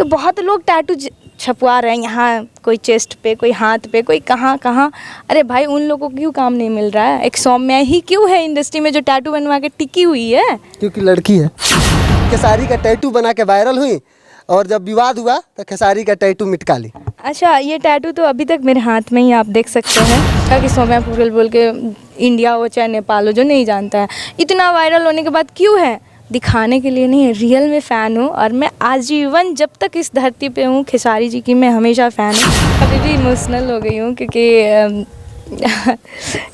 तो बहुत लोग टैटू छपवा रहे हैं, यहाँ कोई चेस्ट पे, कोई हाथ पे, कोई कहाँ कहाँ। अरे भाई उन लोगों को क्यों काम नहीं मिल रहा है? एक सौम्या ही क्यों है इंडस्ट्री में जो टैटू बनवा के टिकी हुई है? क्योंकि लड़की है। खेसारी का टैटू बना के वायरल हुई और जब विवाद हुआ तो खेसारी का टैटू मिटका ली। अच्छा, ये टैटू तो अभी तक मेरे हाथ में ही आप देख सकते हैं कि सौम्या पोखरेल बोल के इंडिया हो चाहे नेपाल हो, जो नहीं जानता है। इतना वायरल होने के बाद क्यों है? दिखाने के लिए नहीं है, रियल में फ़ैन हूँ और मैं आजीवन जब तक इस धरती पे हूँ खेसारी जी की मैं हमेशा फ़ैन हूँ। अभी भी इमोशनल हो गई हूँ क्योंकि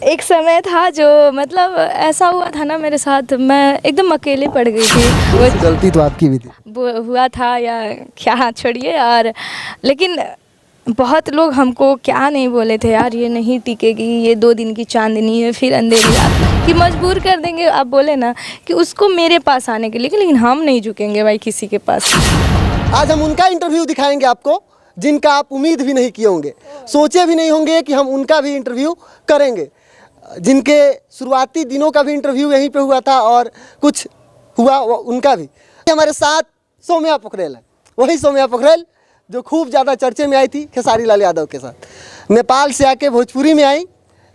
एक समय था जो मतलब ऐसा हुआ था ना मेरे साथ, मैं एकदम अकेले पड़ गई थी। वो गलती तो आपकी भी थी। हुआ था या क्या, छोड़िए। और लेकिन बहुत लोग हमको क्या नहीं बोले थे यार, ये नहीं टिकेगी, ये 2 दिन की चांदनी है फिर अंधेरी रात, कि मजबूर कर देंगे। आप बोले ना कि उसको मेरे पास आने के लिए, लेकिन हम नहीं झुकेंगे भाई किसी के पास। आज हम उनका इंटरव्यू दिखाएंगे आपको जिनका आप उम्मीद भी नहीं किए होंगे, सोचे भी नहीं होंगे कि हम उनका भी इंटरव्यू करेंगे, जिनके शुरुआती दिनों का भी इंटरव्यू यहीं पे हुआ था और कुछ हुआ उनका भी। हमारे साथ सौम्या पोखरेल है, वही सौम्या पोखरेल जो खूब ज़्यादा चर्चे में आई थी खेसारी लाल यादव के साथ। नेपाल से आके भोजपुरी में आई,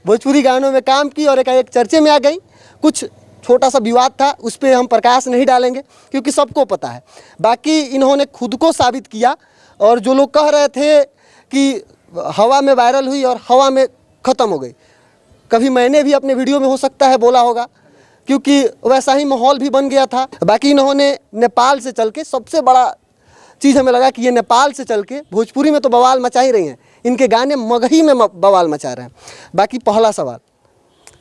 भोजपुरी गानों में काम की और एक चर्चे में आ गई। कुछ छोटा सा विवाद था, उस पर हम प्रकाश नहीं डालेंगे क्योंकि सबको पता है। बाकी इन्होंने खुद को साबित किया और जो लोग कह रहे थे कि हवा में वायरल हुई और हवा में ख़त्म हो गई, कभी मैंने भी अपने वीडियो में हो सकता है बोला होगा क्योंकि वैसा ही माहौल भी बन गया था। बाकी इन्होंने नेपाल से चल के, सबसे बड़ा चीज़ हमें लगा कि ये नेपाल से चल के भोजपुरी में तो बवाल मचा ही रही हैं, इनके गाने मगही में बवाल मचा रहे हैं। बाकी पहला सवाल,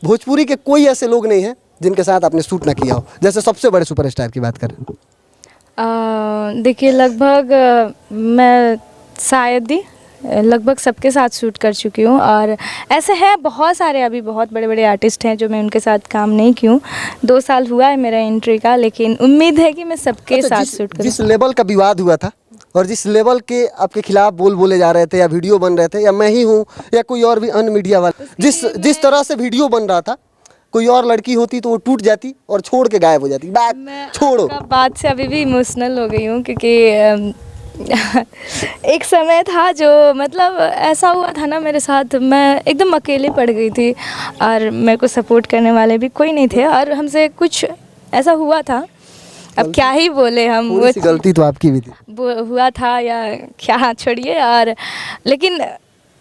भोजपुरी के कोई ऐसे लोग नहीं हैं जिनके साथ आपने शूट ना किया हो, जैसे सबसे बड़े सुपरस्टार की बात करें? देखिए, लगभग मैं शायद ही लगभग सबके साथ शूट कर चुकी हूँ और ऐसे हैं बहुत सारे, अभी बहुत बड़े बड़े आर्टिस्ट हैं जो मैं उनके साथ काम नहीं की हूँ। 2 साल हुआ है मेरा एंट्री का, लेकिन उम्मीद है कि मैं सबके साथ शूट करूँ। जिस लेवल का विवाद हुआ था और जिस लेवल के आपके खिलाफ बोले जा रहे थे या वीडियो बन रहे थे, या मैं ही हूँ या कोई और भी अन्य मीडिया वाला, जिस तरह से वीडियो बन रहा था, कोई और लड़की होती तो वो टूट जाती और छोड़ के गायब हो जाती। बात छोड़ो, बात से अभी भी इमोशनल हो गई हूँ क्योंकि एक समय था जो मतलब ऐसा हुआ था ना मेरे साथ, मैं एकदम अकेले पड़ गई थी और मेरे को सपोर्ट करने वाले भी कोई नहीं थे और हमसे कुछ ऐसा हुआ था, अब क्या ही बोले हम। वो गलती तो आपकी भी थी। हुआ था या क्या, छोड़िए। और लेकिन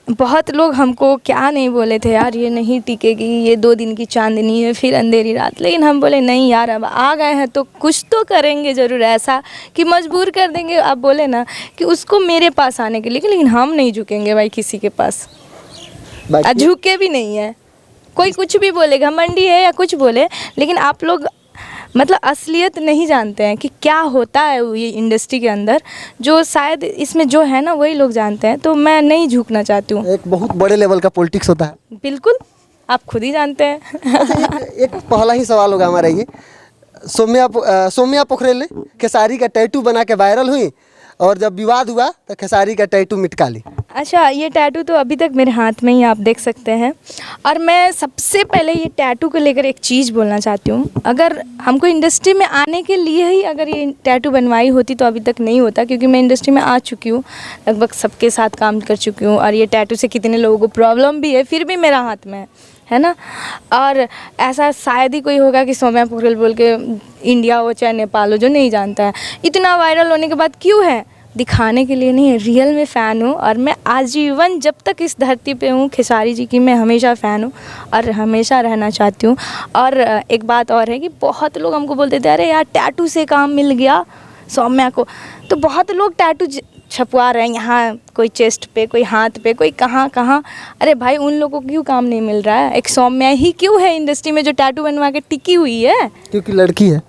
बहुत लोग हमको क्या नहीं बोले थे यार, ये नहीं टिकेगी, ये 2 दिन की चांदनी है फिर अंधेरी रात, लेकिन हम बोले नहीं यार, अब आ गए हैं तो कुछ तो करेंगे ज़रूर, ऐसा कि मजबूर कर देंगे। आप बोले ना कि उसको मेरे पास आने के लिए, लेकिन हम नहीं झुकेंगे भाई किसी के पास, झुके भी नहीं है। कोई कुछ भी बोलेगा, मंडी है या कुछ बोले, लेकिन आप लोग मतलब असलियत नहीं जानते हैं कि क्या होता है ये इंडस्ट्री के अंदर, जो शायद इसमें जो है ना वही लोग जानते हैं। तो मैं नहीं झुकना चाहती हूँ। एक बहुत बड़े लेवल का पॉलिटिक्स होता है। बिल्कुल, आप खुद ही जानते हैं। अच्छा, एक पहला ही सवाल होगा हमारा ये, सौम्या पोखरेल ने खेसारी का टैटू बना के वायरल हुई और जब विवाद हुआ तो खेसारी का टैटू मिटका ली। अच्छा, ये टैटू तो अभी तक मेरे हाथ में ही आप देख सकते हैं। और मैं सबसे पहले ये टैटू को लेकर एक चीज़ बोलना चाहती हूँ, अगर हमको इंडस्ट्री में आने के लिए ही अगर ये टैटू बनवाई होती तो अभी तक नहीं होता, क्योंकि मैं इंडस्ट्री में आ चुकी हूँ, लगभग सबके साथ काम कर चुकी हूँ और ये टैटू से कितने लोगों को प्रॉब्लम भी है, फिर भी मेरा हाथ में है ना। और ऐसा शायद ही कोई होगा कि सौम्या पोखरेल बोल के इंडिया हो चाहे नेपाल हो, जो नहीं जानता है। इतना वायरल होने के बाद क्यों है? दिखाने के लिए नहीं है, रियल में फ़ैन हूँ और मैं आजीवन जब तक इस धरती पे हूँ खेसारी जी की मैं हमेशा फ़ैन हूँ और हमेशा रहना चाहती हूँ। और एक बात और है कि बहुत लोग हमको बोलते थे अरे यार टैटू से काम मिल गया सौम्या को, तो बहुत लोग टैटू छपवा रहे हैं, यहाँ कोई चेस्ट पे, कोई हाथ पे, कोई कहाँ कहाँ। अरे भाई उन लोगों को क्यों काम नहीं मिल रहा है? एक सौम्या ही क्यों है इंडस्ट्री में जो टैटू बनवा के टिकी हुई है? क्योंकि लड़की है।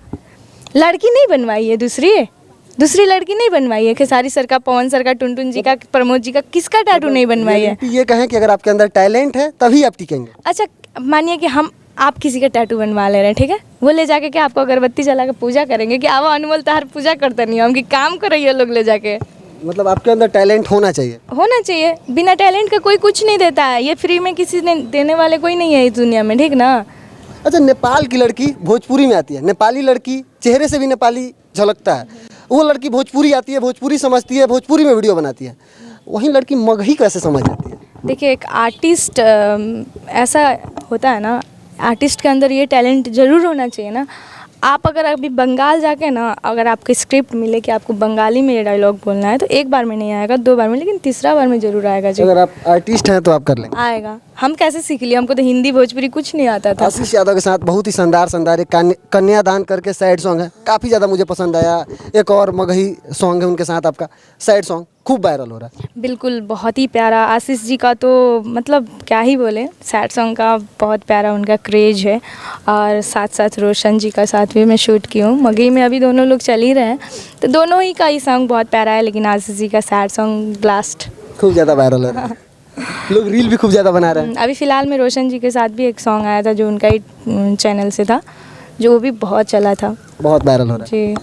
लड़की नहीं बनवाई है, दूसरी लड़की नहीं बनवाई है। खेसारी सर का, पवन सर का, टुनटुन जी का, प्रमोद जी का, किसका टैटू नहीं बनवाई है? ये कहें कि अगर आपके अंदर टैलेंट है तभी आप टिकेंगे। अच्छा, मानिए कि आप किसी का टैटू बनवा ले रहे हैं, ठीक है, वो ले जाके क्या आपको अगरबत्ती जला के पूजा करेंगे कि आवा अनमोल तार पूजा करते नहीं हो हम, कि काम कर रही है लोग ले जाके? मतलब आपके अंदर टैलेंट होना चाहिए। बिना टैलेंट का कोई कुछ नहीं देता है, ये फ्री में किसी ने देने वाले कोई नहीं है इस दुनिया में, ठीक ना। अच्छा, नेपाल की लड़की भोजपुरी में आती है, नेपाली लड़की चेहरे से भी नेपाली झलकता है वो लड़की भोजपुरी आती है, भोजपुरी समझती है, भोजपुरी में वीडियो बनाती है, वहीं लड़की मगही कैसे समझ जाती है? देखिए, एक आर्टिस्ट ऐसा होता है ना, आर्टिस्ट के अंदर ये टैलेंट ज़रूर होना चाहिए ना। आप अगर अभी बंगाल जाके ना, अगर आपको स्क्रिप्ट मिले कि आपको बंगाली में ये डायलॉग बोलना है, तो एक बार में नहीं आएगा, 2 बार में, लेकिन तीसरा बार में ज़रूर आएगा जी। अगर आप आर्टिस्ट हैं तो आप कर लेंगे? आएगा। हम कैसे सीख लिए? हमको तो हिंदी भोजपुरी कुछ नहीं आता था। आशीष यादव के साथ बहुत ही शानदार एक कन्यादान करके सैड सॉन्ग है, काफ़ी ज़्यादा मुझे पसंद आया। एक और मगही सॉन्ग है उनके साथ आपका, सैड सॉन्ग खूब वायरल हो रहा है। बिल्कुल, बहुत ही प्यारा। आशीष जी का तो मतलब क्या ही बोले, सैड सॉन्ग का बहुत प्यारा उनका क्रेज है। और साथ साथ रोशन जी का साथ भी मैं शूट की हूँ, मगही में अभी दोनों लोग चल ही रहे हैं, तो दोनों ही का ही सॉन्ग बहुत प्यारा है। लेकिन आशीष जी का सैड सॉन्ग ब्लास्ट, खूब ज़्यादा वायरल हो रहा है, लोग रील भी खूब ज़्यादा बना रहे हैं। अभी फ़िलहाल में रोशन जी के साथ भी एक सॉन्ग आया था जो उनका ही चैनल से था, जो वो भी बहुत चला था, बहुत वायरल हो रहा है जी।